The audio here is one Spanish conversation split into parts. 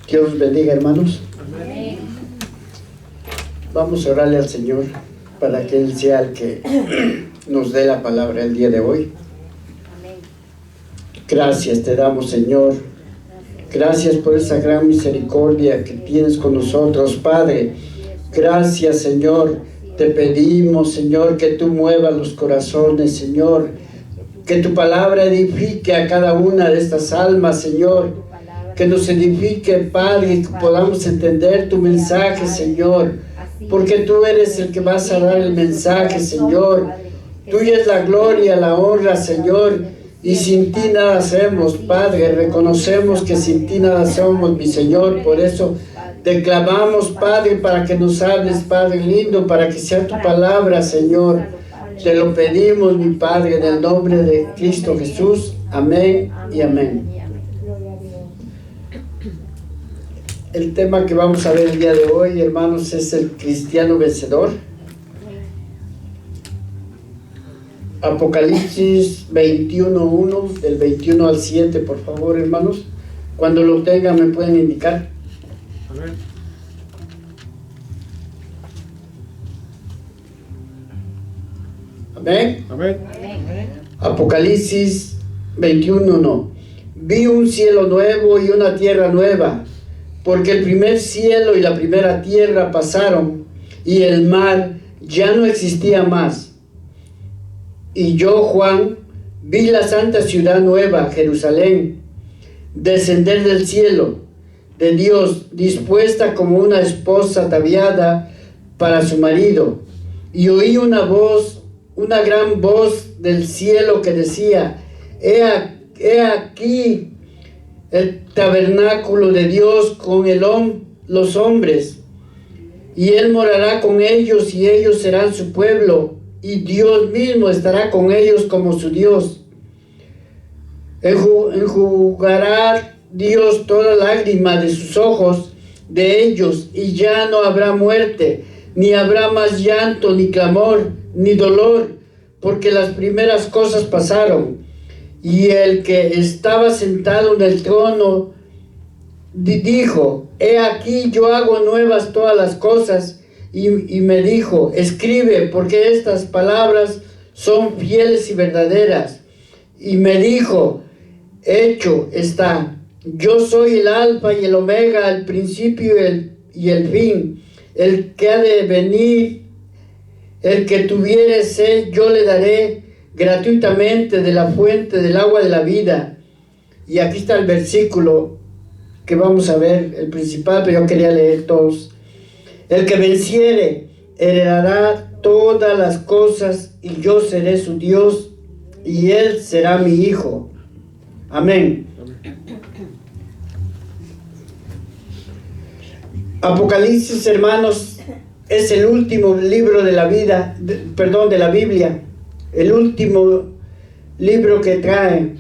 Dios los bendiga, hermanos. Amén. Vamos a orarle al Señor para que Él sea el que nos dé la palabra el día de hoy. Gracias te damos, Señor. Gracias por esa gran misericordia que tienes con nosotros, Padre. Gracias, Señor. Te pedimos, Señor, que tú muevas los corazones, Señor. Que tu palabra edifique a cada una de estas almas, Señor. Que nos edifique, Padre, y que podamos entender tu mensaje, Señor. Porque tú eres el que vas a dar el mensaje, Señor. Tuya es la gloria, la honra, Señor. Y sin ti nada hacemos, Padre. Reconocemos que sin ti nada somos, mi Señor. Por eso te clamamos, Padre, para que nos hables, Padre lindo, para que sea tu palabra, Señor. Te lo pedimos, mi Padre, en el nombre de Cristo Jesús. Amén y amén. El tema que vamos a ver el día de hoy, hermanos, es el cristiano vencedor. Apocalipsis 21:1, del 21 al 7, por favor, hermanos. Cuando lo tengan me pueden indicar. Amén. Amén. Amén. Apocalipsis 21:1. Vi un cielo nuevo y una tierra nueva, porque el primer cielo y la primera tierra pasaron, y el mar ya no existía más. Y yo, Juan, vi la santa ciudad nueva, Jerusalén, descender del cielo de Dios, dispuesta como una esposa ataviada para su marido. Y oí una voz, una gran voz del cielo que decía: He aquí el tabernáculo de Dios con los hombres, y Él morará con ellos, y ellos serán su pueblo, y Dios mismo estará con ellos como su Dios. Enjugará Dios toda lágrima de sus ojos de ellos, y ya no habrá muerte, ni habrá más llanto, ni clamor, ni dolor, porque las primeras cosas pasaron. Y el que estaba sentado en el trono dijo: He aquí yo hago nuevas todas las cosas. Y me dijo: escribe, porque estas palabras son fieles y verdaderas. Y me dijo: hecho está. Yo soy el alfa y el omega, el principio y el fin. El que ha de venir, el que tuviere sed, yo le daré gratuitamente de la fuente del agua de la vida. Y aquí está el versículo que vamos a ver, el principal, pero yo quería leer todos. El que venciere heredará todas las cosas, y yo seré su Dios, y él será mi hijo. Amén. Apocalipsis, hermanos, es el último libro de la vida, de la Biblia, el último libro que trae.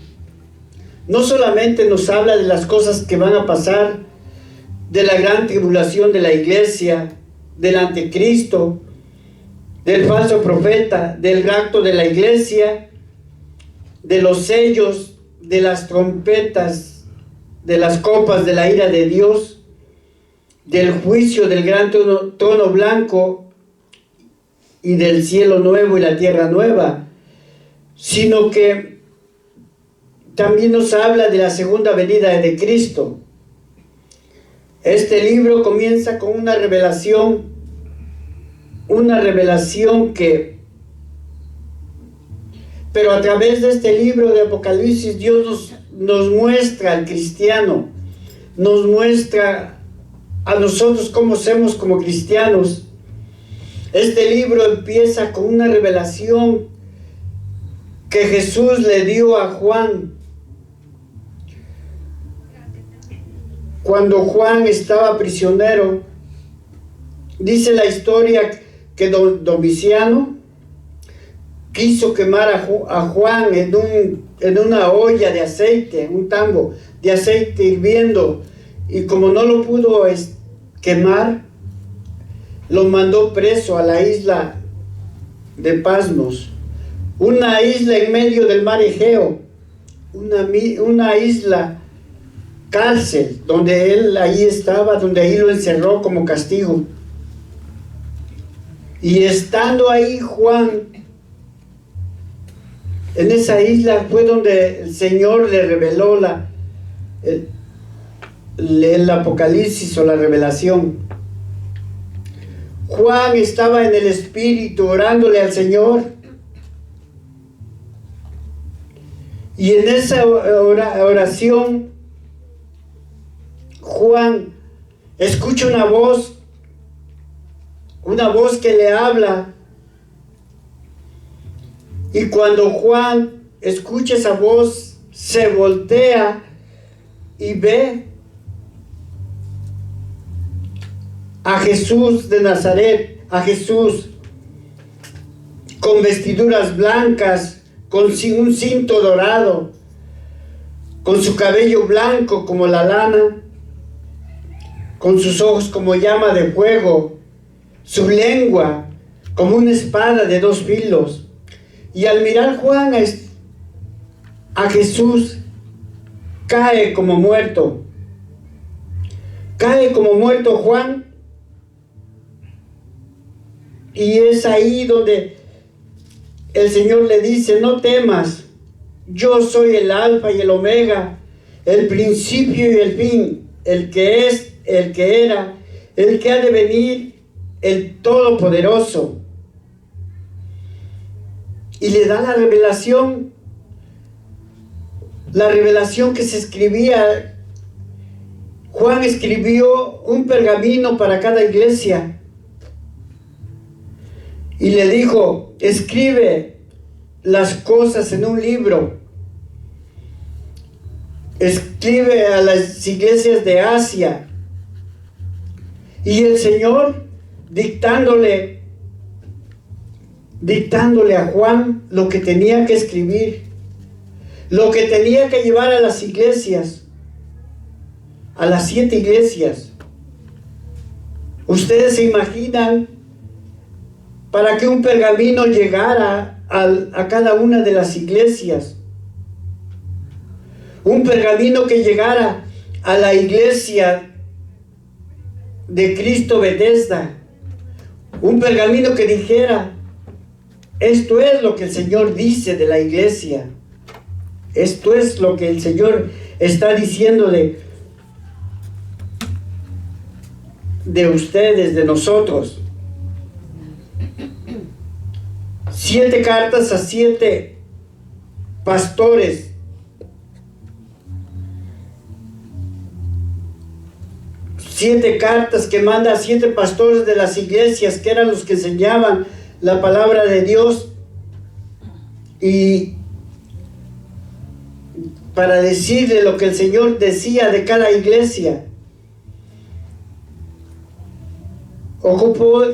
No solamente nos habla de las cosas que van a pasar, de la gran tribulación de la iglesia, del anticristo, del falso profeta, del rapto de la iglesia, de los sellos, de las trompetas, de las copas de la ira de Dios, del juicio del gran trono blanco y del cielo nuevo y la tierra nueva, sino que también nos habla de la segunda venida de Cristo. Este libro comienza con una revelación pero a través de este libro de Apocalipsis Dios nos muestra al cristiano, nos muestra a nosotros cómo somos como cristianos. Este libro empieza con una revelación que Jesús le dio a Juan. Cuando Juan estaba prisionero, dice la historia que Domiciano quiso quemar a Juan en una olla de aceite, un tambo de aceite hirviendo, y como no lo pudo quemar, lo mandó preso a la isla de Pasmos, una isla en medio del mar Egeo, una isla cárcel, donde él ahí estaba, donde ahí lo encerró como castigo. Y estando ahí Juan, en esa isla fue donde el Señor le reveló el Apocalipsis o la revelación. Juan estaba en el Espíritu orándole al Señor. Y en esa oración, Juan escucha una voz que le habla. Y cuando Juan escucha esa voz, se voltea y ve a Jesús de Nazaret, a Jesús con vestiduras blancas, con un cinto dorado, con su cabello blanco como la lana, con sus ojos como llama de fuego, su lengua como una espada de 2 filos. Y al mirar Juan a Jesús, cae como muerto. Cae como muerto Juan. Y es ahí donde el Señor le dice: no temas, yo soy el alfa y el omega, el principio y el fin, el que es, el que era, el que ha de venir, el Todopoderoso. Y le da la revelación que se escribía. Juan escribió un pergamino para cada iglesia. Y le dijo: escribe las cosas en un libro. Escribe a las iglesias de Asia. Y el Señor dictándole a Juan lo que tenía que escribir, lo que tenía que llevar a las iglesias, a las 7 iglesias. Ustedes se imaginan, para que un pergamino llegara a cada una de las iglesias, un pergamino que llegara a la iglesia de Cristo Bethesda, un pergamino que dijera: esto es lo que el Señor dice de la iglesia, esto es lo que el Señor está diciendo de ustedes, de nosotros. 7 cartas a 7 pastores. 7 cartas que manda a 7 pastores de las iglesias, que eran los que enseñaban la palabra de Dios, y para decirle lo que el Señor decía de cada iglesia. Ocupó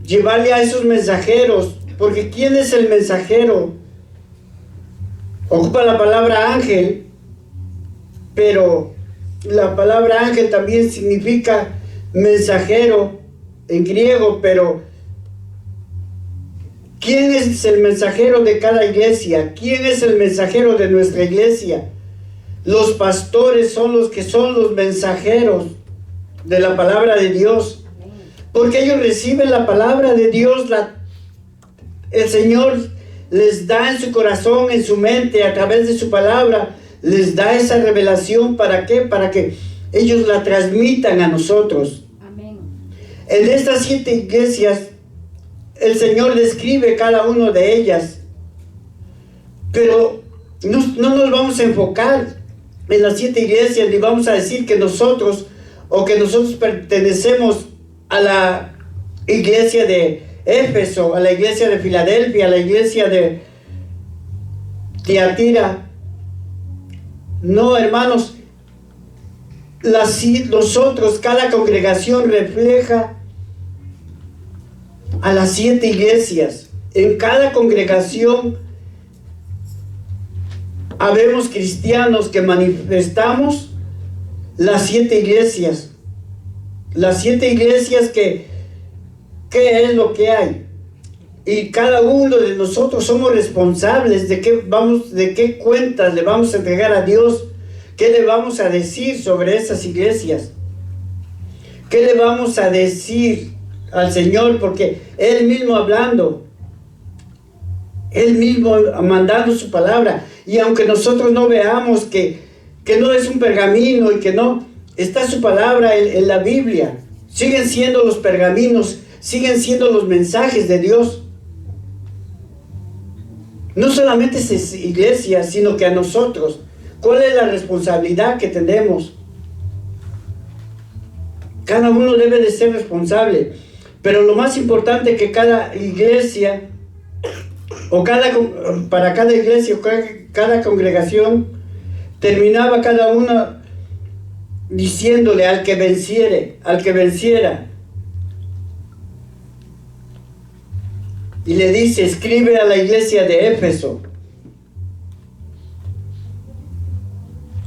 llevarle a esos mensajeros, porque ¿quién es el mensajero? Ocupa la palabra ángel, pero la palabra ángel también significa mensajero en griego. Pero ¿quién es el mensajero de cada iglesia? ¿Quién es el mensajero de nuestra iglesia? Los pastores son los mensajeros de la palabra de Dios, porque ellos reciben la palabra de Dios. El Señor les da en su corazón, en su mente, a través de su palabra, les da esa revelación. ¿Para qué? Para que ellos la transmitan a nosotros. Amén. En estas 7 iglesias, el Señor describe cada una de ellas, pero no nos vamos a enfocar en las 7 iglesias, ni vamos a decir que nosotros pertenecemos a la iglesia de Éfeso, a la iglesia de Filadelfia, a la iglesia de Tiatira. No, hermanos, nosotros, cada congregación refleja a las 7 iglesias. En cada congregación habemos cristianos que manifestamos las 7 iglesias. Las 7 iglesias ¿qué es lo que hay? Y cada uno de nosotros somos responsables de qué cuentas le vamos a entregar a Dios ¿Qué le vamos a decir sobre esas iglesias? ¿Qué le vamos a decir al Señor? Porque Él mismo hablando, Él mismo mandando su palabra, y aunque nosotros no veamos que no es un pergamino y que no, está su palabra en la Biblia, siguen siendo los pergaminos, siguen siendo los mensajes de Dios. No solamente a esas iglesias, sino que a nosotros. ¿Cuál es la responsabilidad que tenemos? Cada uno debe de ser responsable. Pero lo más importante es que cada iglesia, para cada iglesia, o cada congregación, terminaba cada una diciéndole al que venciera. Y le dice, escribe a la iglesia de Éfeso: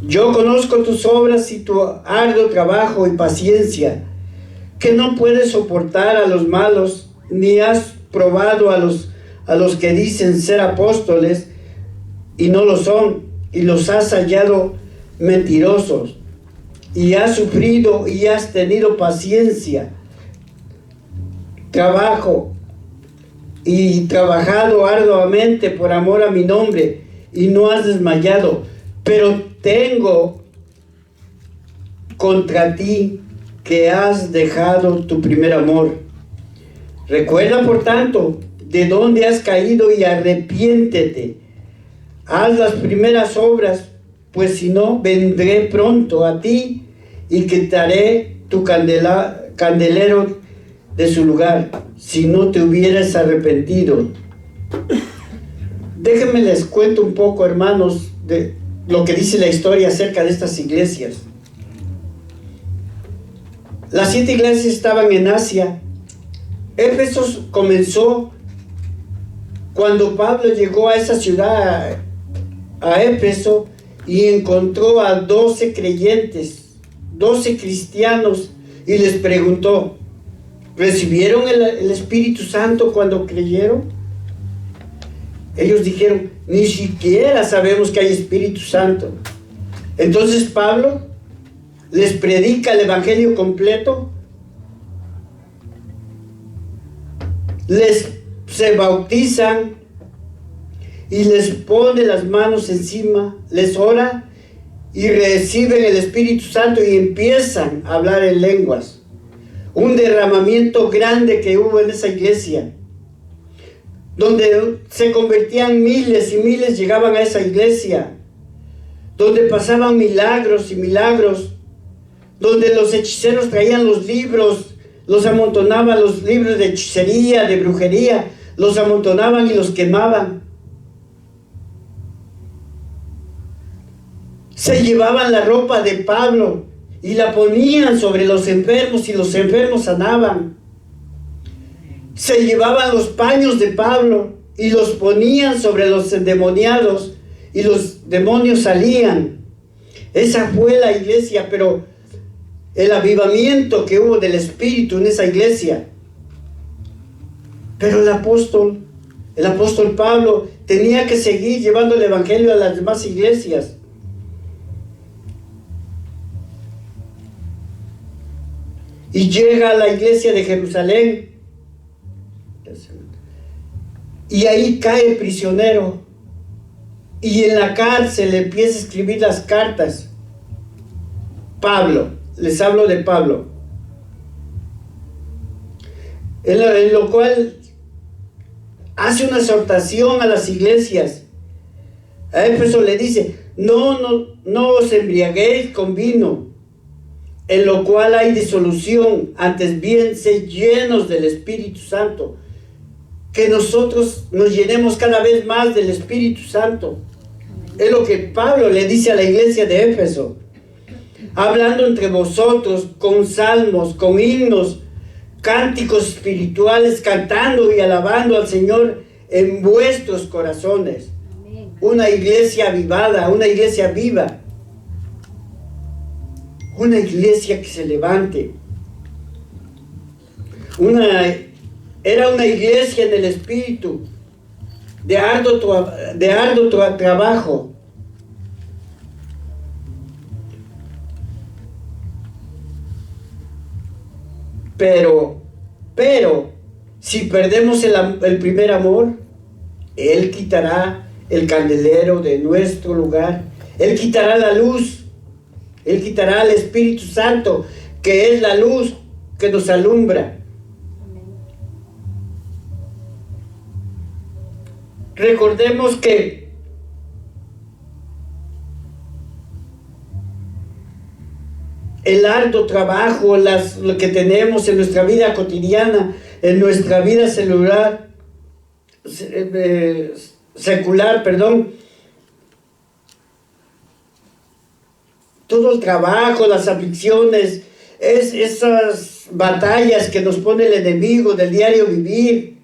yo conozco tus obras y tu arduo trabajo y paciencia, que no puedes soportar a los malos, ni has probado a los que dicen ser apóstoles y no lo son, y los has hallado mentirosos, y has sufrido y has tenido paciencia, trabajo, y trabajado arduamente por amor a mi nombre, y no has desmayado. Pero tengo contra ti que has dejado tu primer amor. Recuerda, por tanto, de dónde has caído y arrepiéntete. Haz las primeras obras, pues si no, vendré pronto a ti y quitaré tu candelero de su lugar, si no te hubieras arrepentido. Déjenme les cuento un poco, hermanos, de lo que dice la historia acerca de estas iglesias. Las 7 iglesias estaban en Asia. Éfeso comenzó cuando Pablo llegó a esa ciudad, a Éfeso, y encontró a 12 creyentes, 12 cristianos, y les preguntó: ¿recibieron el Espíritu Santo cuando creyeron? Ellos dijeron: ni siquiera sabemos que hay Espíritu Santo. Entonces Pablo les predica el Evangelio completo, se bautizan y les pone las manos encima, les ora y reciben el Espíritu Santo y empiezan a hablar en lenguas. Un derramamiento grande que hubo en esa iglesia, donde se convertían miles y miles, llegaban a esa iglesia, donde pasaban milagros y milagros, donde los hechiceros traían los libros, los amontonaban, los libros de hechicería, de brujería, los amontonaban y los quemaban. Se llevaban la ropa de Pablo y la ponían sobre los enfermos y los enfermos sanaban. Se llevaban los paños de Pablo y los ponían sobre los endemoniados y los demonios salían. Esa fue la iglesia, pero el avivamiento que hubo del Espíritu en esa iglesia. Pero el apóstol Pablo tenía que seguir llevando el Evangelio a las demás iglesias. Y llega a la iglesia de Jerusalén. Y ahí cae prisionero. Y en la cárcel empieza a escribir las cartas. Pablo, les hablo de Pablo. En lo cual hace una exhortación a las iglesias. A Éfeso le dice: no os embriaguéis con vino, en lo cual hay disolución, antes bien sed llenos del Espíritu Santo. Que nosotros nos llenemos cada vez más del Espíritu Santo. Es lo que Pablo le dice a la iglesia de Éfeso. Hablando entre vosotros con salmos, con himnos, cánticos espirituales, cantando y alabando al Señor en vuestros corazones. Amén. Una iglesia avivada, una iglesia viva. Una iglesia que se levante. Era una iglesia en el Espíritu, de arduo trabajo. Pero, si perdemos el primer amor, Él quitará el candelero de nuestro lugar. Él quitará la luz. Él quitará el Espíritu Santo, que es la luz que nos alumbra. Recordemos que el arduo trabajo, lo que tenemos en nuestra vida cotidiana, en nuestra vida secular, todo el trabajo, las aflicciones, esas batallas que nos pone el enemigo del diario vivir,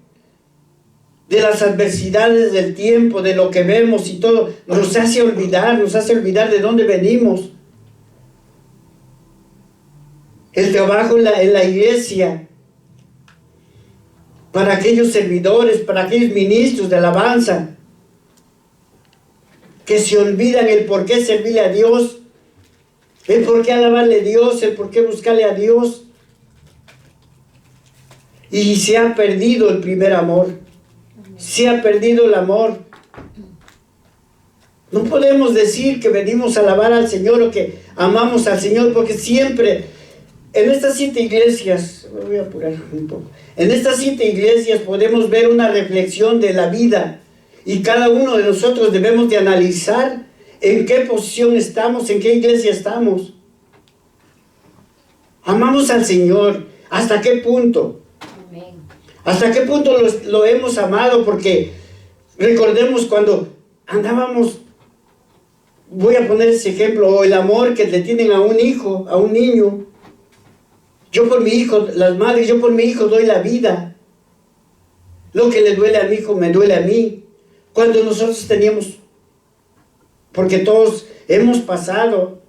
de las adversidades del tiempo, de lo que vemos y todo, nos hace olvidar de dónde venimos. El trabajo en la iglesia, para aquellos servidores, para aquellos ministros de alabanza, que se olvidan el por qué servirle a Dios, el por qué alabarle a Dios, el por qué buscarle a Dios. Y se ha perdido el primer amor. Se ha perdido el amor. No podemos decir que venimos a alabar al Señor o que amamos al Señor, porque siempre, en estas 7 iglesias, me voy a apurar un poco, en estas 7 iglesias podemos ver una reflexión de la vida, y cada uno de nosotros debemos de analizar en qué posición estamos, en qué iglesia estamos. Amamos al Señor, ¿hasta qué punto? Amén. ¿Hasta qué punto lo hemos amado? Porque recordemos cuando andábamos, voy a poner ese ejemplo, o el amor que le tienen a un hijo, a un niño. Yo por mi hijo, las madres, yo por mi hijo doy la vida. Lo que le duele a mi hijo me duele a mí. Cuando nosotros teníamos, porque todos hemos pasado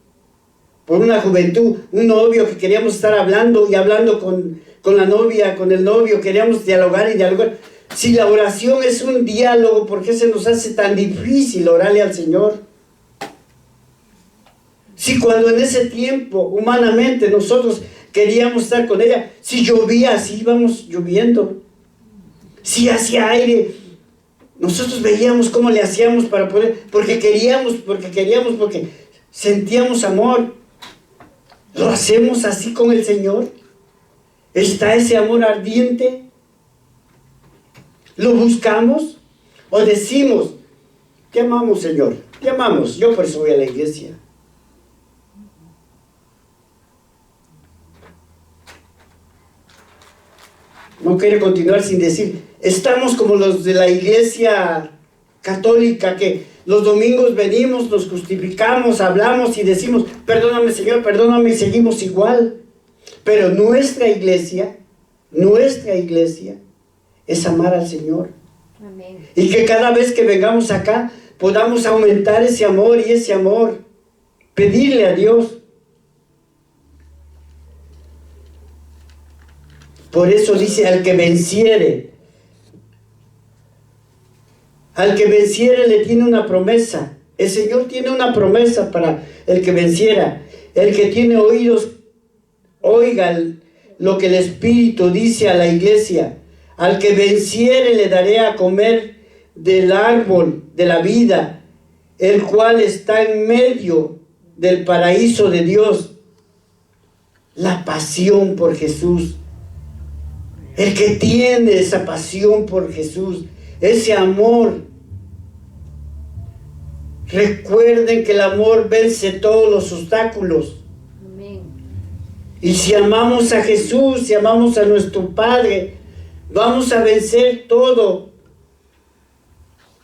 por una juventud, un novio que queríamos estar hablando y hablando con la novia, con el novio, queríamos dialogar y dialogar. Si la oración es un diálogo, ¿por qué se nos hace tan difícil orarle al Señor? Si cuando en ese tiempo, humanamente, nosotros queríamos estar con ella, si llovía, así íbamos lloviendo. Si hacía aire, nosotros veíamos cómo le hacíamos para poder, porque sentíamos amor. ¿Lo hacemos así con el Señor? ¿Está ese amor ardiente? ¿Lo buscamos? ¿O decimos, te amamos, Señor, te amamos, yo por eso voy a la iglesia? No quiere continuar sin decir, estamos como los de la iglesia católica, que los domingos venimos, nos justificamos, hablamos y decimos, perdóname, Señor, perdóname, y seguimos igual. Pero nuestra iglesia es amar al Señor. Amén. Y que cada vez que vengamos acá podamos aumentar ese amor y ese amor, pedirle a Dios. Por eso dice, al que venciere le tiene una promesa. El Señor tiene una promesa para el que venciera. El que tiene oídos, oiga lo que el Espíritu dice a la iglesia. Al que venciere le daré a comer del árbol de la vida, el cual está en medio del paraíso de Dios. La pasión por Jesús. El que tiene esa pasión por Jesús, ese amor. Recuerden que el amor vence todos los obstáculos. Amén. Y si amamos a Jesús, si amamos a nuestro Padre, vamos a vencer todo.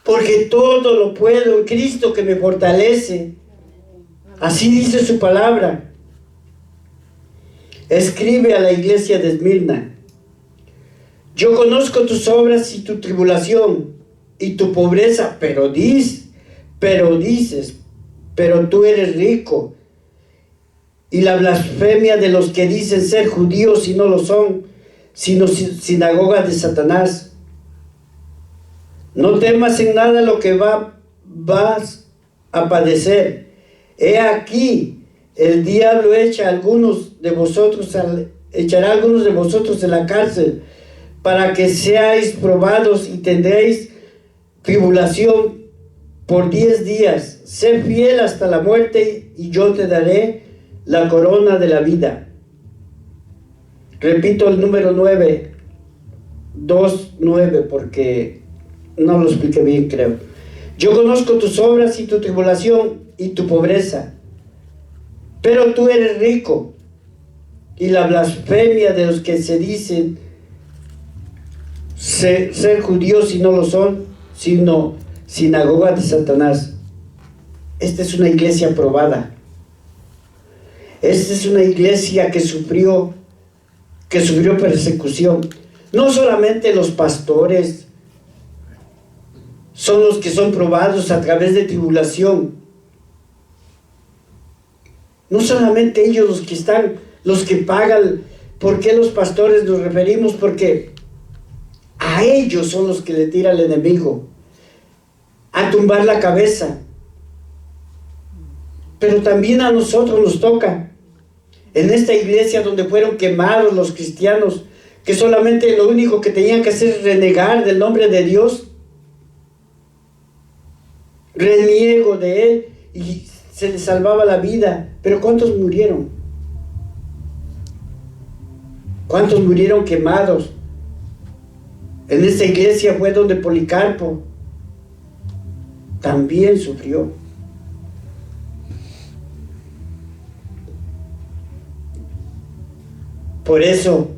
Porque todo lo puedo en Cristo que me fortalece. Así dice su palabra. Escribe a la iglesia de Esmirna. Yo conozco tus obras y tu tribulación y tu pobreza, pero dices, pero tú eres rico. Y la blasfemia de los que dicen ser judíos y no lo son, sino sinagogas de Satanás. No temas en nada lo que vas a padecer. He aquí, el diablo echa a algunos de vosotros echará a algunos de vosotros en la cárcel, para que seáis probados y tendréis tribulación por 10 días. Sé fiel hasta la muerte y yo te daré la corona de la vida. Repito el número 9, 2:9, porque no lo expliqué bien, creo. Yo conozco tus obras y tu tribulación y tu pobreza, pero tú eres rico, y la blasfemia de los que se dicen ser judíos y no lo son, sino sinagoga de Satanás. Esta es una iglesia probada. Esta es una iglesia que sufrió persecución. No solamente los pastores son los que son probados a través de tribulación. No solamente ellos los que pagan. ¿Por qué los pastores nos referimos? Porque a ellos son los que le tira el enemigo a tumbar la cabeza. Pero también a nosotros nos toca. En esta iglesia donde fueron quemados los cristianos, que solamente lo único que tenían que hacer es renegar del nombre de Dios. Reniego de Él y se les salvaba la vida. Pero ¿cuántos murieron? ¿Cuántos murieron quemados? En esta iglesia fue donde Policarpo también sufrió. Por eso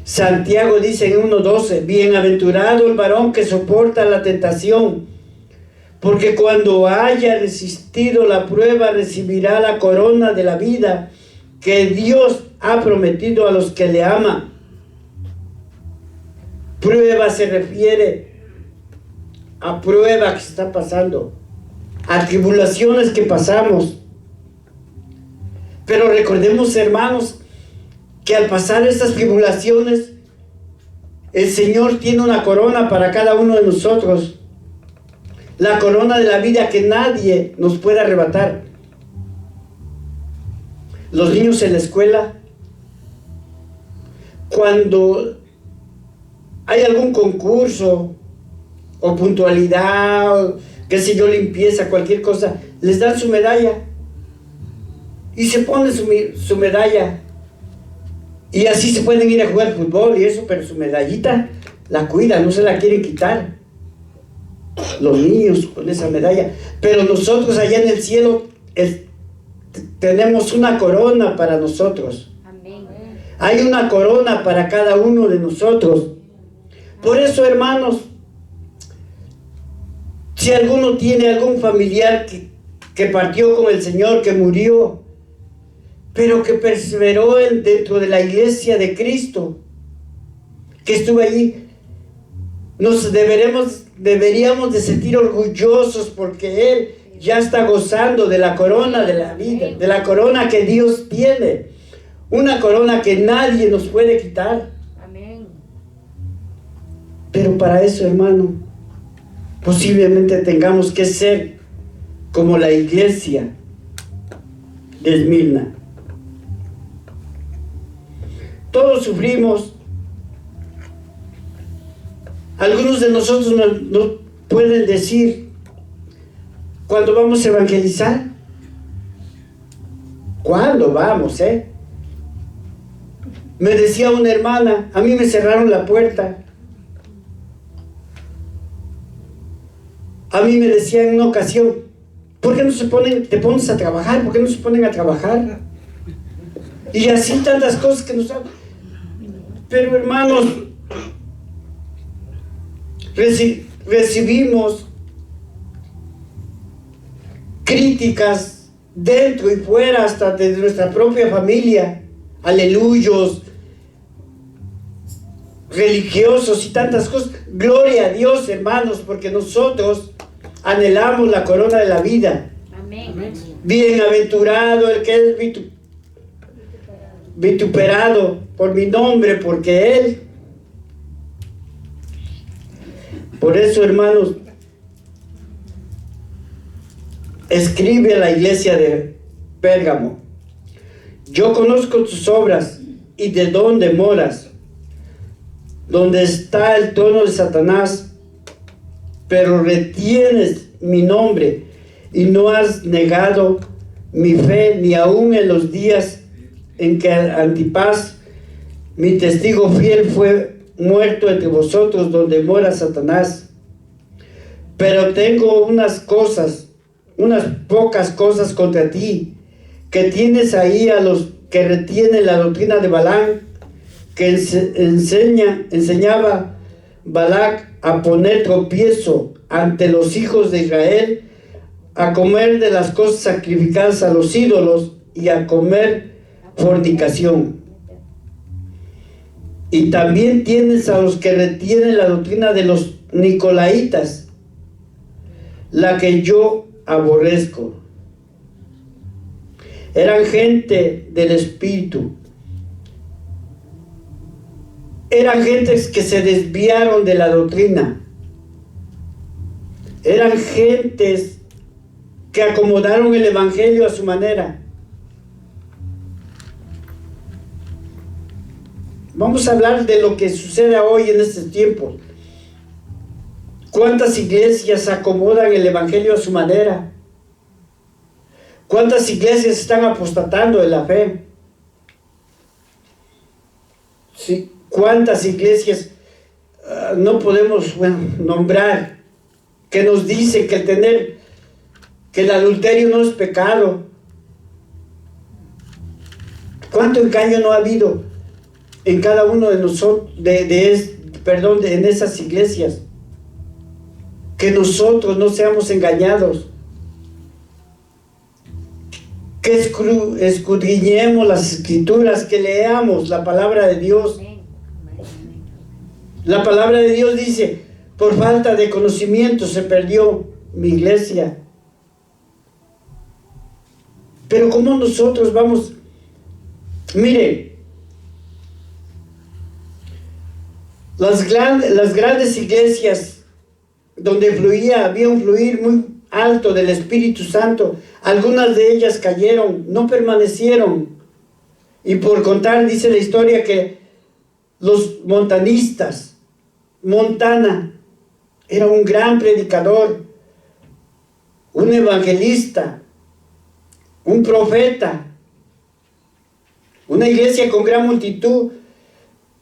Santiago dice en 1:12: bienaventurado el varón que soporta la tentación, porque cuando haya resistido la prueba recibirá la corona de la vida que Dios ha prometido a los que le aman. Prueba se refiere a prueba que está pasando, a tribulaciones que pasamos. Pero recordemos, hermanos, que al pasar estas tribulaciones, el Señor tiene una corona para cada uno de nosotros. La corona de la vida que nadie nos puede arrebatar. Los niños en la escuela, cuando hay algún concurso o puntualidad, o qué sé yo, limpieza, cualquier cosa, les dan su medalla y se pone su medalla. Y así se pueden ir a jugar fútbol y eso, pero su medallita la cuidan, no se la quieren quitar. Los niños con esa medalla. Pero nosotros allá en el cielo tenemos una corona para nosotros. Amén. Hay una corona para cada uno de nosotros. Por eso, hermanos, si alguno tiene algún familiar que partió con el Señor, que murió, pero que perseveró dentro de la iglesia de Cristo, que estuvo allí, nos deberíamos de sentir orgullosos porque Él ya está gozando de la corona de la vida, de la corona que Dios tiene, una corona que nadie nos puede quitar. Amén. Pero para eso, hermano, posiblemente tengamos que ser como la iglesia de Esmirna. Todos sufrimos. Algunos de nosotros nos pueden decir, cuando vamos a evangelizar, ¿cuándo vamos, Me decía una hermana, a mí me cerraron la puerta. A mí me decía en una ocasión, ¿por qué no te pones a trabajar? ¿Por qué no se ponen a trabajar? Y así tantas cosas que nos hablan. Pero hermanos, recibimos críticas dentro y fuera, hasta de nuestra propia familia, aleluyos, religiosos y tantas cosas. Gloria a Dios, hermanos, porque nosotros anhelamos la corona de la vida. Amén. Bienaventurado el que es vituperado por mi nombre, porque Él. Por eso, hermanos, escribe a la iglesia de Pérgamo: yo conozco tus obras y de dónde moras, donde está el trono de Satanás, pero retienes mi nombre y no has negado mi fe, ni aun en los días en que Antipas, mi testigo fiel, fue muerto entre vosotros, donde mora Satanás. Pero tengo unas pocas cosas contra ti, que tienes ahí a los que retienen la doctrina de Balaam, que enseñaba Balac a poner tropiezo ante los hijos de Israel, a comer de las cosas sacrificadas a los ídolos y a comer fornicación. Y también tienes a los que retienen la doctrina de los nicolaitas, la que yo aborrezco. Eran gente del espíritu. Eran gentes que se desviaron de la doctrina. Eran gentes que acomodaron el evangelio a su manera. Vamos a hablar de lo que sucede hoy en estos tiempos. ¿Cuántas iglesias acomodan el evangelio a su manera? ¿Cuántas iglesias están apostatando de la fe? Sí. ¿Cuántas iglesias no podemos nombrar que nos dicen que el adulterio no es pecado? ¿Cuánto engaño no ha habido en cada uno de nosotros, en esas iglesias? Que nosotros no seamos engañados, que escudriñemos las escrituras, que leamos la palabra de Dios. La palabra de Dios dice: por falta de conocimiento se perdió mi iglesia. Pero ¿cómo nosotros vamos? Mire, las grandes iglesias donde había un fluir muy alto del Espíritu Santo, algunas de ellas cayeron, no permanecieron. Y por contar, dice la historia que los montanistas, Montana era un gran predicador, un evangelista, un profeta, una iglesia con gran multitud,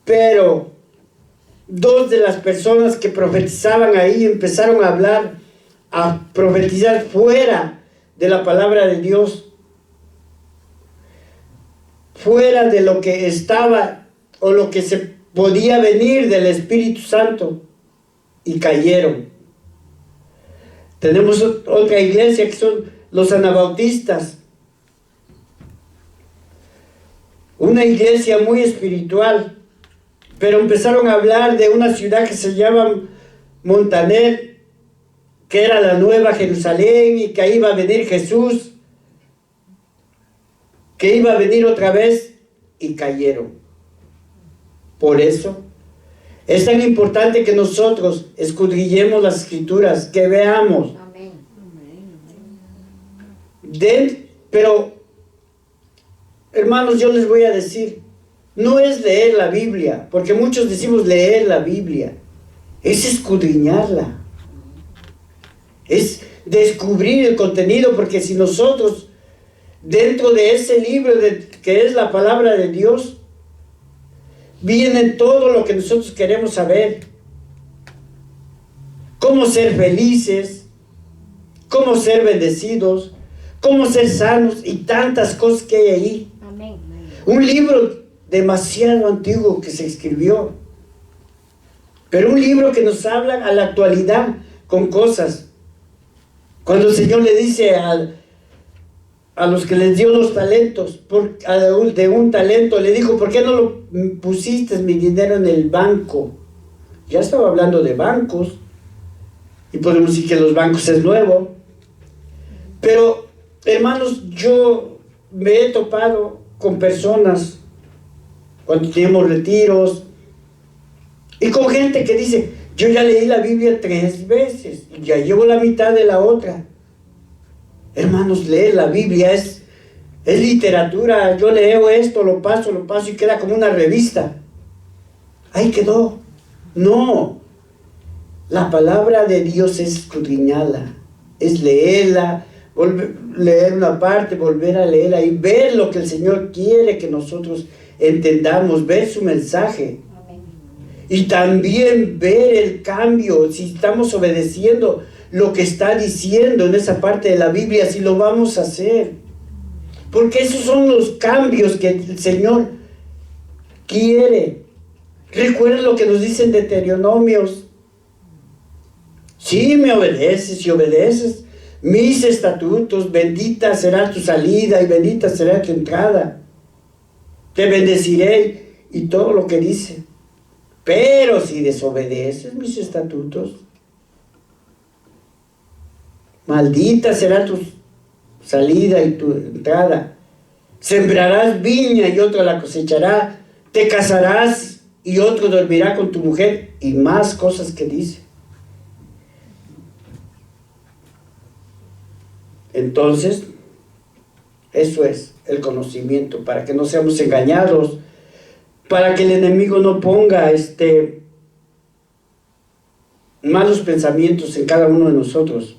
pero dos de las personas que profetizaban ahí empezaron a hablar, a profetizar fuera de la palabra de Dios, fuera de lo que estaba o lo que se podía venir del Espíritu Santo, y cayeron. Tenemos otra iglesia que son los anabautistas, una iglesia muy espiritual, pero empezaron a hablar de una ciudad que se llama Montaner, que era la Nueva Jerusalén, y que ahí iba a venir Jesús, que iba a venir otra vez, y cayeron. Por eso es tan importante que nosotros escudriñemos las escrituras, que veamos. Amén. Pero, hermanos, yo les voy a decir, no es leer la Biblia, porque muchos decimos leer la Biblia, es escudriñarla, es descubrir el contenido, porque si nosotros, dentro de ese libro que es la palabra de Dios, viene todo lo que nosotros queremos saber. Cómo ser felices, cómo ser bendecidos, cómo ser sanos y tantas cosas que hay ahí. Amén. Un libro demasiado antiguo que se escribió, pero un libro que nos habla a la actualidad con cosas. Cuando el Señor le dice a los que les dio los talentos, de un talento, le dijo: ¿por qué no lo pusiste mi dinero en el banco? Ya estaba hablando de bancos, y podemos decir que los bancos es nuevo. Pero, hermanos, yo me he topado con personas cuando tenemos retiros, y con gente que dice: yo ya leí la Biblia 3 veces, y ya llevo la mitad de la otra. Hermanos, leer la Biblia es Es literatura, yo leo esto, lo paso y queda como una revista. Ahí quedó. No. La palabra de Dios es escudriñarla, es leerla, leer una parte, volver a leerla y ver lo que el Señor quiere que nosotros entendamos, ver su mensaje. Amén. Y también ver el cambio, si estamos obedeciendo lo que está diciendo en esa parte de la Biblia, si lo vamos a hacer. Porque esos son los cambios que el Señor quiere. Recuerden lo que nos dicen de Deuteronomios. Si me obedeces y obedeces mis estatutos, bendita será tu salida y bendita será tu entrada. Te bendeciré y todo lo que dice. Pero si desobedeces mis estatutos, maldita será tu salida y tu entrada. Sembrarás viña y otro la cosechará. Te casarás y otro dormirá con tu mujer. Y más cosas que dice. Entonces, eso es el conocimiento, para que no seamos engañados, para que el enemigo no ponga malos pensamientos en cada uno de nosotros.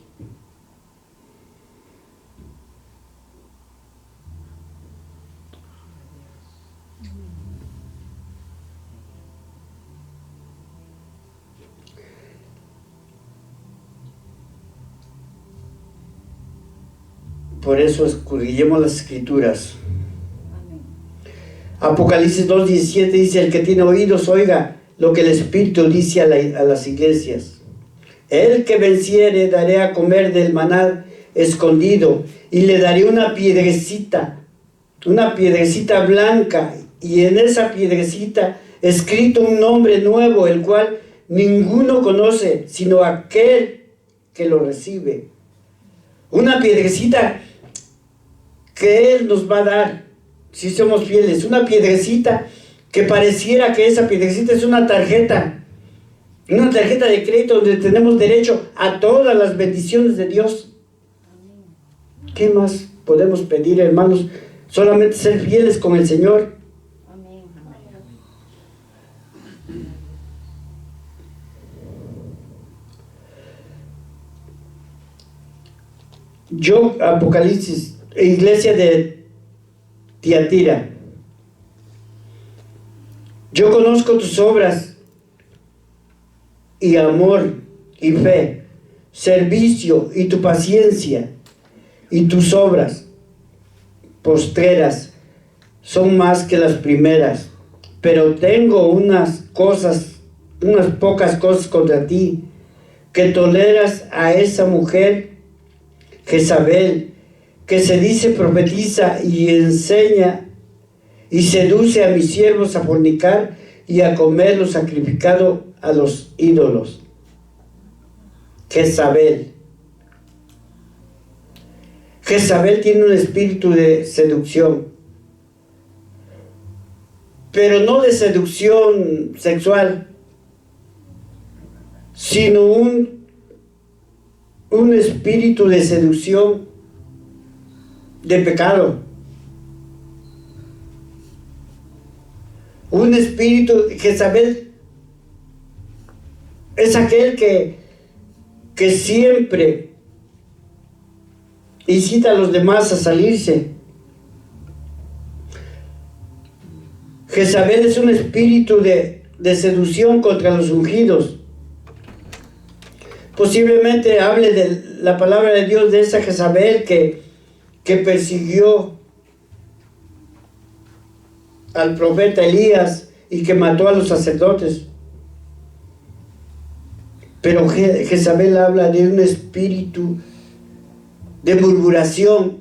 Por eso escudriñemos las Escrituras. Apocalipsis 2:17 dice: el que tiene oídos oiga lo que el Espíritu dice a las iglesias. El que venciere daré a comer del maná escondido, y le daré una piedrecita blanca, y en esa piedrecita escrito un nombre nuevo, el cual ninguno conoce, sino aquel que lo recibe. Una piedrecita que Él nos va a dar, si somos fieles. Una piedrecita que pareciera que esa piedrecita es una tarjeta de crédito donde tenemos derecho a todas las bendiciones de Dios. ¿Qué más podemos pedir, hermanos? Solamente ser fieles con el Señor. Yo, Apocalipsis, iglesia de Tiatira, yo conozco tus obras y amor y fe, servicio y tu paciencia, y tus obras postreras son más que las primeras, pero tengo unas pocas cosas contra ti, que toleras a esa mujer Jezabel, que se dice profetiza y enseña y seduce a mis siervos a fornicar y a comer lo sacrificado a los ídolos. Jezabel tiene un espíritu de seducción, pero no de seducción sexual, sino un espíritu de seducción de pecado. Un espíritu, Jezabel es aquel que siempre incita a los demás a salirse. Jezabel es un espíritu de seducción contra los ungidos. Posiblemente hable de la palabra de Dios de esa Jezabel que persiguió al profeta Elías y que mató a los sacerdotes. Pero Jezabel habla de un espíritu de murmuración,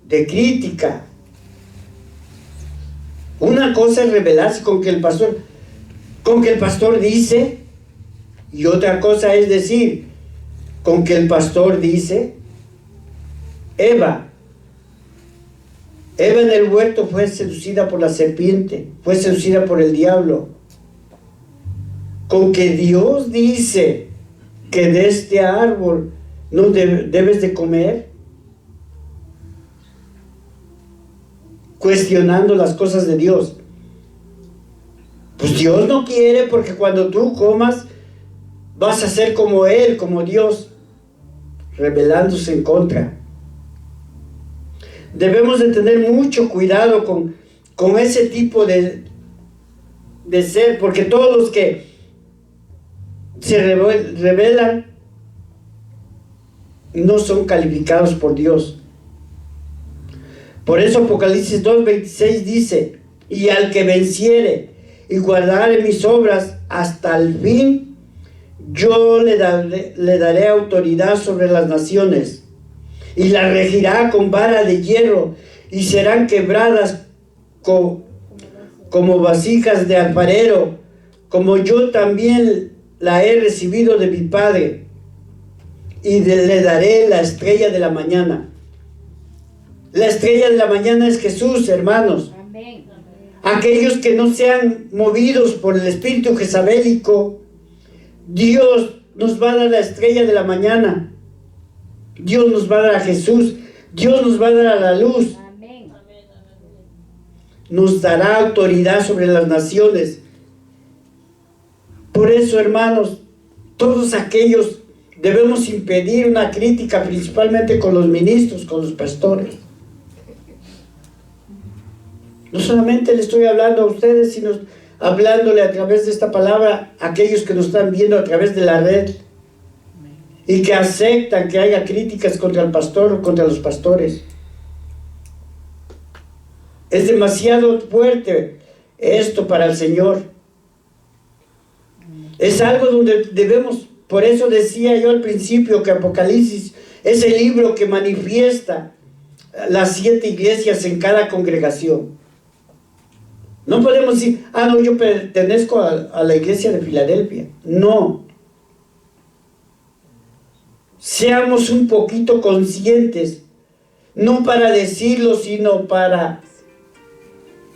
de crítica. Una cosa es rebelarse con que el pastor dice, y otra cosa es decir, con que el pastor dice. Eva en el huerto fue seducida por la serpiente, fue seducida por el diablo. Con que Dios dice que de este árbol no debes de comer. cuestionando las cosas de Dios. Pues Dios no quiere, porque cuando tú comas vas a ser como Él, como Dios, rebelándose en contra. Debemos de tener mucho cuidado con ese tipo de ser, porque todos los que se rebelan no son calificados por Dios. Por eso Apocalipsis 2:26 dice: y al que venciere y guardare mis obras hasta el fin, yo le daré autoridad sobre las naciones, y la regirá con vara de hierro, y serán quebradas como vasijas de alfarero, como yo también la he recibido de mi Padre, y le daré la estrella de la mañana. La estrella de la mañana es Jesús, hermanos. Amén. Aquellos que no sean movidos por el espíritu jezabélico, Dios nos va a dar la estrella de la mañana. Dios nos va a dar a Jesús. Dios nos va a dar a la luz. Amén. Nos dará autoridad sobre las naciones. Por eso, hermanos, todos aquellos debemos impedir una crítica, principalmente con los ministros, con los pastores. No solamente le estoy hablando a ustedes, sino hablándole a través de esta palabra a aquellos que nos están viendo a través de la red y que aceptan que haya críticas contra el pastor o contra los pastores. Es demasiado fuerte esto para el Señor. Es algo donde debemos, por eso decía yo al principio que Apocalipsis es el libro que manifiesta las 7 iglesias en cada congregación. No podemos decir, no, yo pertenezco a la iglesia de Filadelfia. No. Seamos un poquito conscientes, no para decirlo, sino para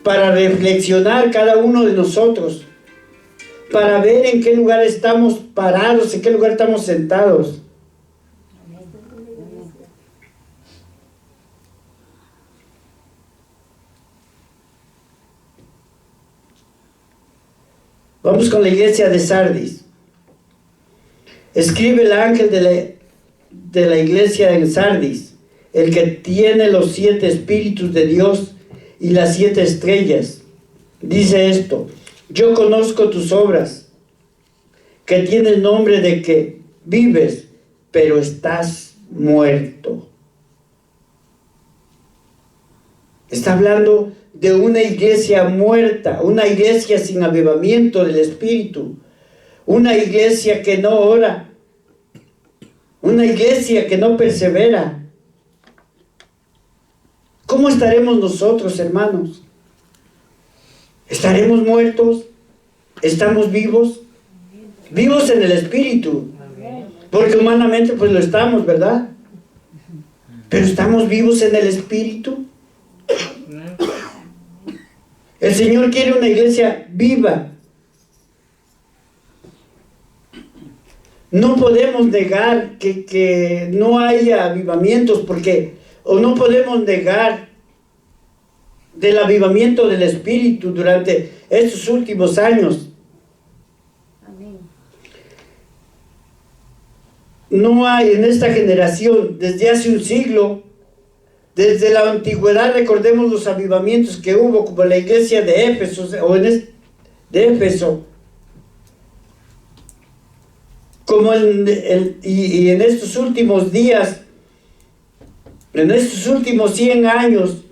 reflexionar cada uno de nosotros, para ver en qué lugar estamos parados, en qué lugar estamos sentados. Vamos con la iglesia de Sardis. Escribe el ángel de la iglesia en Sardis, el que tiene los 7 espíritus de Dios y las 7 estrellas. Dice esto: yo conozco tus obras, que tienes nombre de que vives, pero estás muerto. Está hablando de una iglesia muerta, una iglesia sin avivamiento del Espíritu, una iglesia que no ora, una iglesia que no persevera. ¿Cómo estaremos nosotros, hermanos? ¿Estaremos muertos? ¿Estamos vivos? Vivos en el Espíritu, porque humanamente pues lo estamos, ¿verdad? Pero ¿estamos vivos en el Espíritu? El Señor quiere una iglesia viva. No podemos negar que no haya avivamientos, o no podemos negar del avivamiento del Espíritu durante estos últimos años. Amén. No hay en esta generación, desde hace un siglo, desde la antigüedad, recordemos los avivamientos que hubo, como la iglesia de Éfeso, de Éfeso, como y en estos últimos días, en estos últimos 100 años,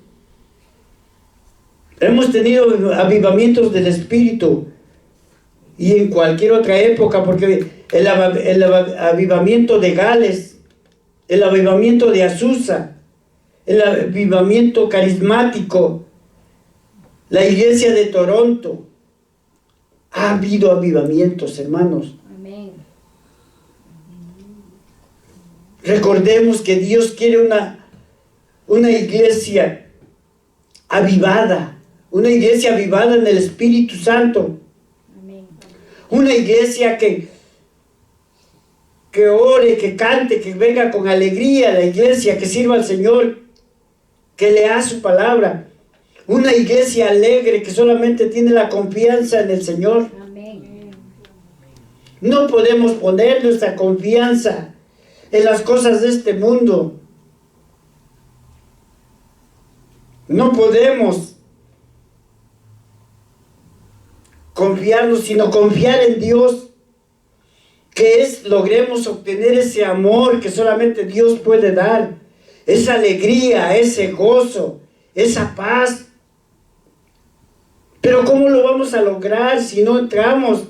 hemos tenido avivamientos del Espíritu, y en cualquier otra época, porque el avivamiento de Gales, el avivamiento de Azusa, el avivamiento carismático, la iglesia de Toronto, ha habido avivamientos, hermanos. Amén. Recordemos que Dios quiere una iglesia avivada, una iglesia avivada en el Espíritu Santo. Amén. Una iglesia que ore, que cante, que venga con alegría a la iglesia, que sirva al Señor, que lea su palabra. Una iglesia alegre que solamente tiene la confianza en el Señor. Amén. No podemos poner nuestra confianza en las cosas de este mundo. No podemos confiarnos, sino confiar en Dios, que logremos obtener ese amor que solamente Dios puede dar, esa alegría, ese gozo, esa paz. Pero ¿cómo lo vamos a lograr si no entramos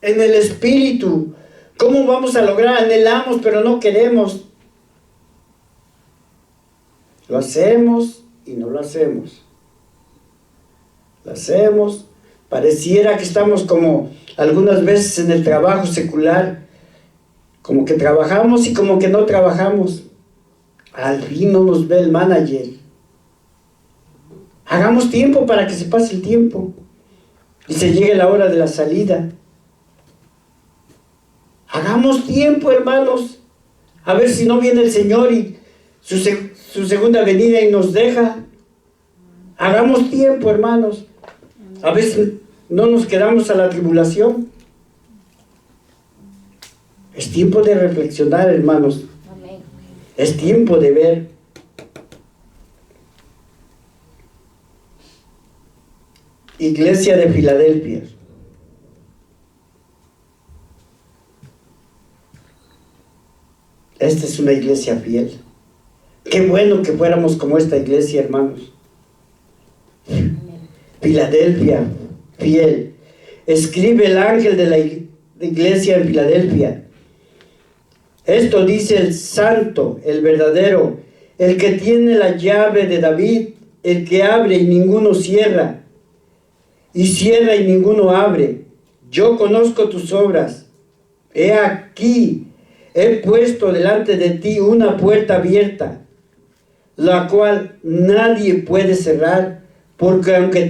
en el Espíritu? ¿Cómo vamos a lograr? Anhelamos, pero no queremos. Lo hacemos y no lo hacemos. Lo hacemos. Pareciera que estamos como algunas veces en el trabajo secular, como que trabajamos y como que no trabajamos. Al fin no nos ve el manager. Hagamos tiempo para que se pase el tiempo y se llegue la hora de la salida. Hagamos tiempo, hermanos, a ver si no viene el Señor y su segunda venida y nos deja. Hagamos tiempo, hermanos. A veces no nos quedamos a la tribulación. Es tiempo de reflexionar, hermanos. Amén. Es tiempo de ver. Iglesia de Filadelfia. Esta es una iglesia fiel. Qué bueno que fuéramos como esta iglesia, hermanos. Filadelfia, fiel. Escribe el ángel de la iglesia en Filadelfia. Esto dice el santo, el verdadero, el que tiene la llave de David, el que abre y ninguno cierra, y cierra y ninguno abre. Yo conozco tus obras. He aquí, he puesto delante de ti una puerta abierta, la cual nadie puede cerrar, porque aunque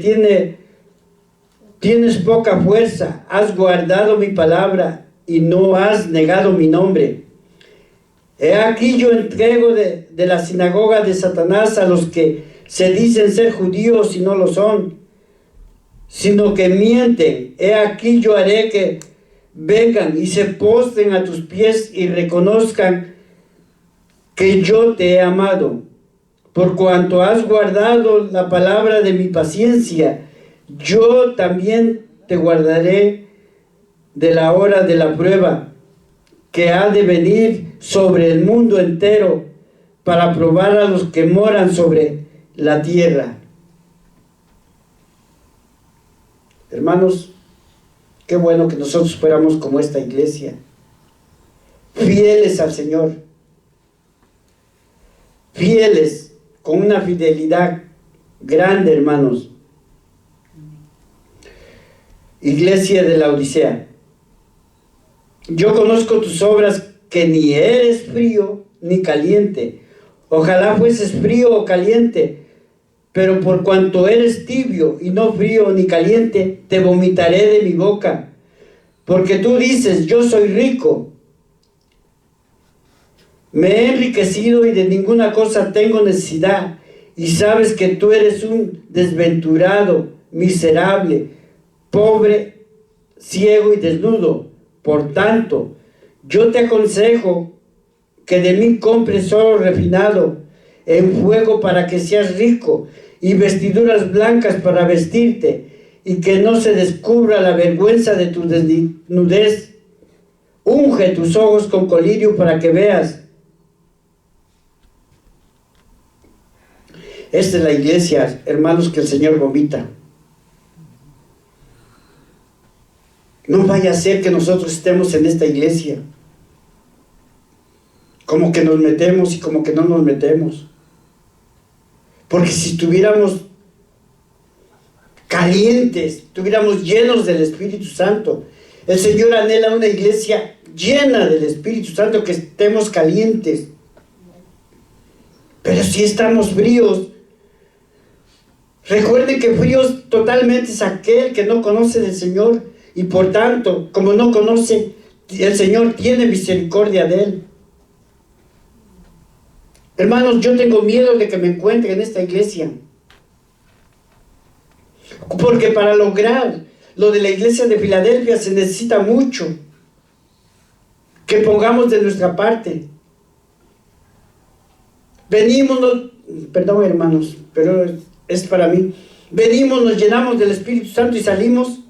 tienes poca fuerza, has guardado mi palabra y no has negado mi nombre. He aquí yo entrego de la sinagoga de Satanás a los que se dicen ser judíos y no lo son, sino que mienten. He aquí yo haré que vengan y se postren a tus pies y reconozcan que yo te he amado. Por cuanto has guardado la palabra de mi paciencia, yo también te guardaré de la hora de la prueba que ha de venir sobre el mundo entero para probar a los que moran sobre la tierra. Hermanos, qué bueno que nosotros fuéramos como esta iglesia, fieles al Señor, fieles, con una fidelidad grande, hermanos. Iglesia de la Odisea. Yo conozco tus obras, que ni eres frío ni caliente. Ojalá fueses frío o caliente, pero por cuanto eres tibio y no frío ni caliente, te vomitaré de mi boca. Porque tú dices, yo soy rico, me he enriquecido y de ninguna cosa tengo necesidad, y sabes que tú eres un desventurado, miserable, pobre, ciego y desnudo. Por tanto, yo te aconsejo que de mí compres oro refinado en fuego para que seas rico, y vestiduras blancas para vestirte, y que no se descubra la vergüenza de tu desnudez. Unge tus ojos con colirio para que veas. Esta es la iglesia, hermanos, que el Señor vomita. No vaya a ser que nosotros estemos en esta iglesia como que nos metemos y como que no nos metemos. Porque si estuviéramos calientes, estuviéramos llenos del Espíritu Santo, el Señor anhela una iglesia llena del Espíritu Santo, que estemos calientes. Pero si estamos fríos, recuerden que fríos totalmente es aquel que no conoce del Señor, y por tanto, como no conoce, el Señor tiene misericordia de él. Hermanos, yo tengo miedo de que me encuentre en esta iglesia. Porque para lograr lo de la iglesia de Filadelfia se necesita mucho que pongamos de nuestra parte. Venimos, perdón hermanos, pero es para mí. Venimos, nos llenamos del Espíritu Santo y salimos.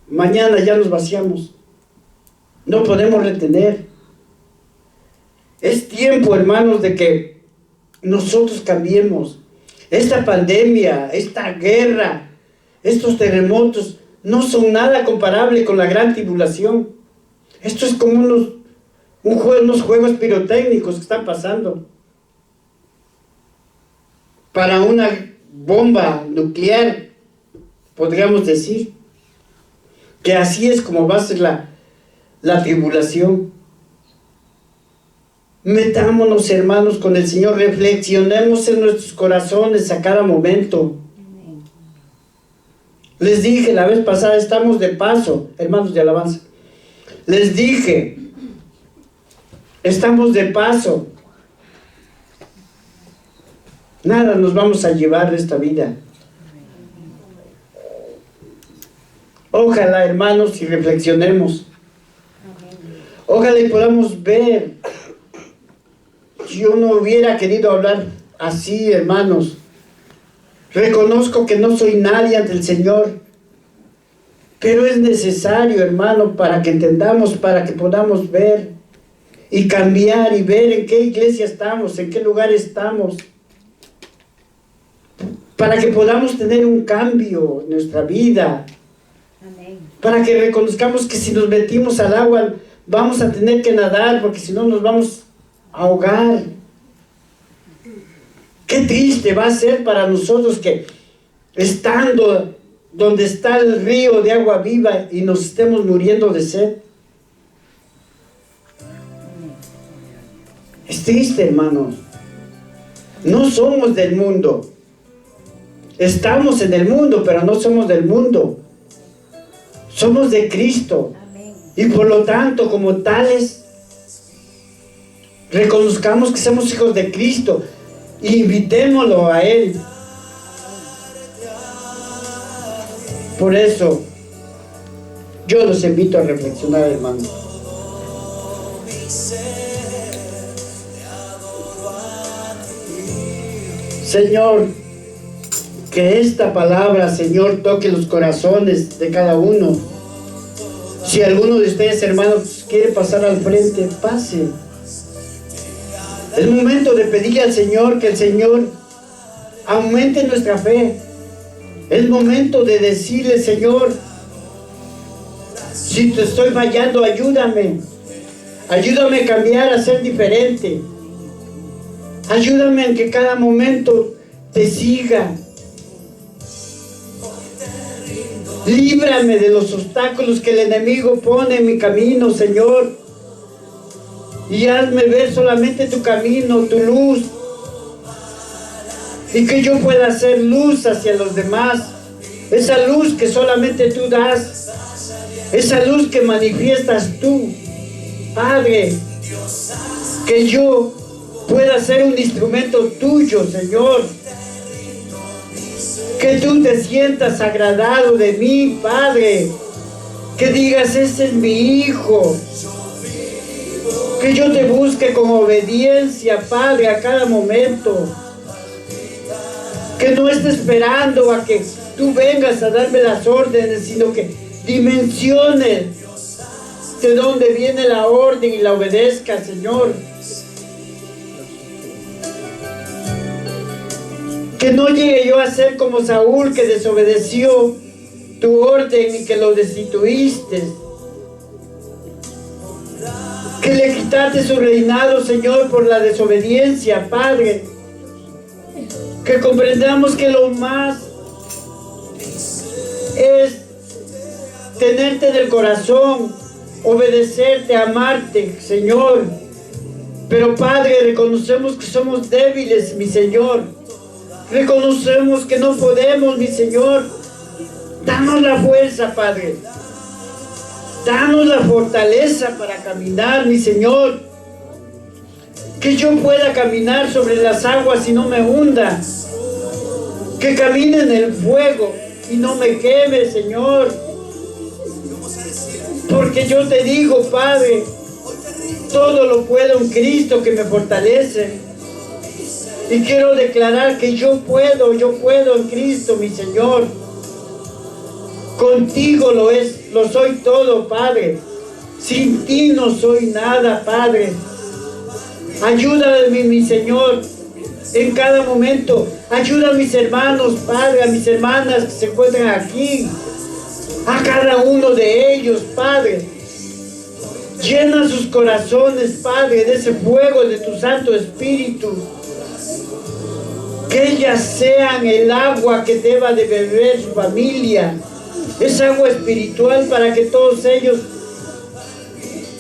Mañana ya nos vaciamos. No podemos retener. Es tiempo, hermanos, de que nosotros cambiemos. Esta pandemia, esta guerra, estos terremotos no son nada comparable con la gran tribulación. Esto es como unos juegos pirotécnicos que están pasando. Para una bomba nuclear, podríamos decir que así es como va a ser la tribulación. Metámonos, hermanos, con el Señor, reflexionemos en nuestros corazones a cada momento. Les dije la vez pasada, estamos de paso, hermanos de alabanza. Les dije, estamos de paso. Nada nos vamos a llevar de esta vida. Ojalá, hermanos, y reflexionemos. Ojalá y podamos ver. Yo no hubiera querido hablar así, hermanos. Reconozco que no soy nadie ante el Señor. Pero es necesario, hermano, para que entendamos, para que podamos ver y cambiar y ver en qué iglesia estamos, en qué lugar estamos. Para que podamos tener un cambio en nuestra vida. Amén. Para que reconozcamos que si nos metimos al agua vamos a tener que nadar, porque si no nos vamos a ahogar. Qué triste va a ser para nosotros que estando donde está el río de agua viva y nos estemos muriendo de sed. Es triste, hermanos. No somos del mundo. Estamos en el mundo, pero no somos del mundo. Somos de Cristo. Amén. Y por lo tanto, como tales, reconozcamos que somos hijos de Cristo e invitémoslo a Él. Por eso, yo los invito a reflexionar, hermanos. Señor, que esta palabra, Señor, toque los corazones de cada uno. Si alguno de ustedes, hermanos, quiere pasar al frente, pase. Es momento de pedirle al Señor que el Señor aumente nuestra fe. Es momento de decirle, Señor, si te estoy fallando, ayúdame. Ayúdame a cambiar, a ser diferente. Ayúdame en que cada momento te siga. Líbrame de los obstáculos que el enemigo pone en mi camino, Señor. Y hazme ver solamente tu camino, tu luz. Y que yo pueda hacer luz hacia los demás. Esa luz que solamente tú das. Esa luz que manifiestas tú. Padre, que yo pueda ser un instrumento tuyo, Señor. Que tú te sientas agradado de mí, Padre. Que digas, ese es mi hijo. Que yo te busque con obediencia, Padre, a cada momento. Que no esté esperando a que tú vengas a darme las órdenes, sino que dimensiones de dónde viene la orden y la obedezca, Señor. Que no llegue yo a ser como Saúl, que desobedeció tu orden y que lo destituiste. Que le quitaste su reinado, Señor, por la desobediencia, Padre. Que comprendamos que lo más es tenerte en el corazón, obedecerte, amarte, Señor. Pero, Padre, reconocemos que somos débiles, mi Señor. Reconocemos que no podemos, mi Señor. Danos la fuerza, Padre. Danos la fortaleza para caminar, mi Señor. Que yo pueda caminar sobre las aguas y no me hunda. Que camine en el fuego y no me queme, Señor. Porque yo te digo, Padre, todo lo puedo en Cristo que me fortalece. Y quiero declarar que yo puedo en Cristo, mi Señor. Contigo lo soy todo, Padre. Sin ti no soy nada, Padre. Ayúdame, mi Señor, en cada momento. Ayuda a mis hermanos, Padre, a mis hermanas que se encuentran aquí. A cada uno de ellos, Padre. Llena sus corazones, Padre, de ese fuego de tu Santo Espíritu. Que ellas sean el agua que deba de beber su familia. Es agua espiritual para que todos ellos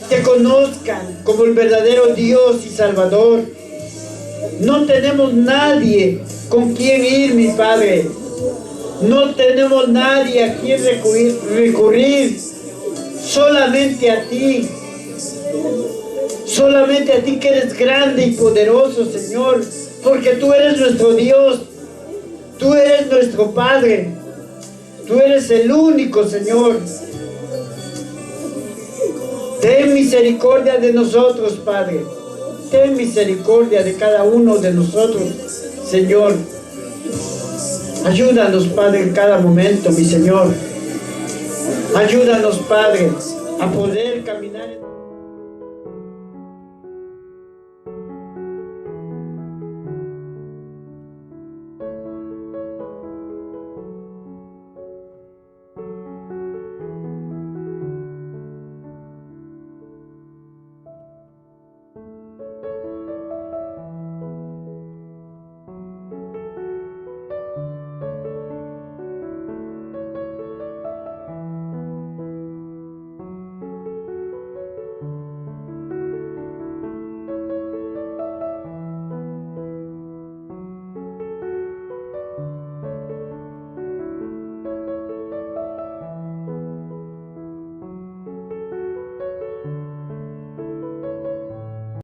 te conozcan como el verdadero Dios y Salvador. No tenemos nadie con quien ir, mi Padre. No tenemos nadie a quien recurrir. Solamente a ti. Solamente a ti que eres grande y poderoso, Señor. Porque tú eres nuestro Dios. Tú eres nuestro Padre. Tú eres el único, Señor. Ten misericordia de nosotros, Padre. Ten misericordia de cada uno de nosotros, Señor. Ayúdanos, Padre, en cada momento, mi Señor. Ayúdanos, Padre, a poder caminar en...